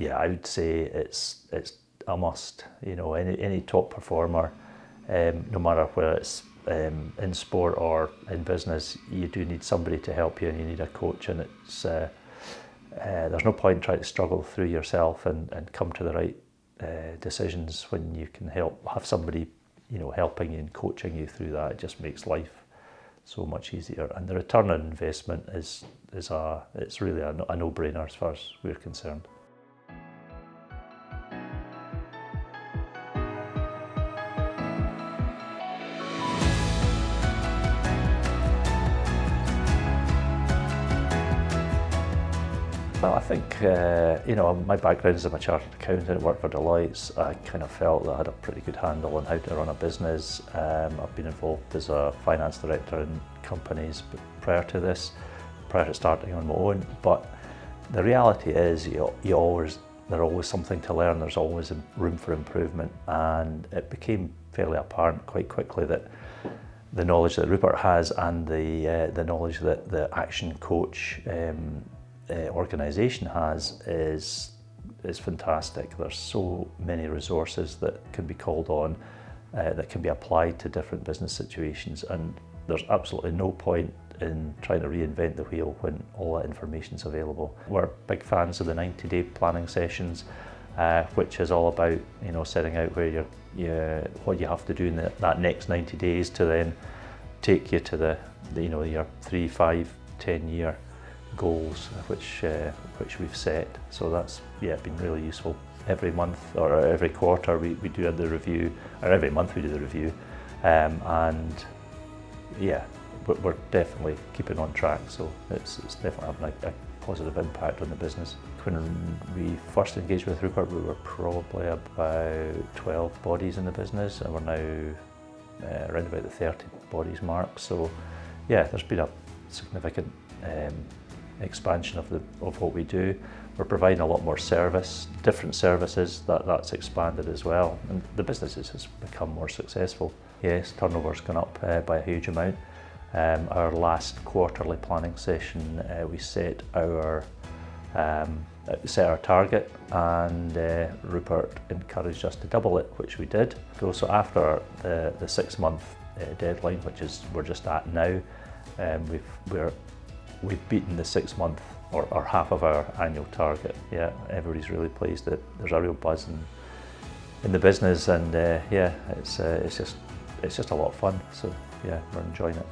yeah, I would say it's a must. You know, any top performer, no matter whether it's in sport or in business, you do need somebody to help you, and you need a coach. And it's there's no point trying to struggle through yourself and come to the right decisions when you can have somebody, you know, helping you and coaching you through that. It just makes life so much easier, and the return on investment is it's really a no-brainer as far as we're concerned. Well, I think, you know, my background is I'm a chartered accountant, worked for Deloitte. I kind of felt that I had a pretty good handle on how to run a business. I've been involved as a finance director in companies prior to this, prior to starting on my own. But the reality is there's always something to learn, there's always room for improvement. And it became fairly apparent quite quickly that the knowledge that Rupert has and the knowledge that the ActionCOACH organisation has is fantastic. There's so many resources that can be called on, that can be applied to different business situations, and there's absolutely no point in trying to reinvent the wheel when all that information is available. We're big fans of the 90-day planning sessions, which is all about, you know, setting out where what you have to do in that next 90 days to then take you to you know, your 3, 5, 10-year goals which we've set. So that's, yeah, been really useful. Every month or every quarter we do the review, or every month we do the review, and yeah, we're definitely keeping on track, so it's definitely having a positive impact on the business. When we first engaged with Rupert, we were probably about 12 bodies in the business, and we're now around about the 30 bodies mark. So yeah, there's been a significant expansion of what we do. We're providing a lot more service, different services, that's expanded as well, and the business has become more successful. Yes, turnover's gone up by a huge amount. Our last quarterly planning session, we set our target, and Rupert encouraged us to double it, which we did. So after the 6-month deadline, which we're just at now, we've beaten the 6-month or half of our annual target. Yeah, everybody's really pleased. That there's a real buzz in the business, and yeah, it's just a lot of fun. So yeah, we're enjoying it.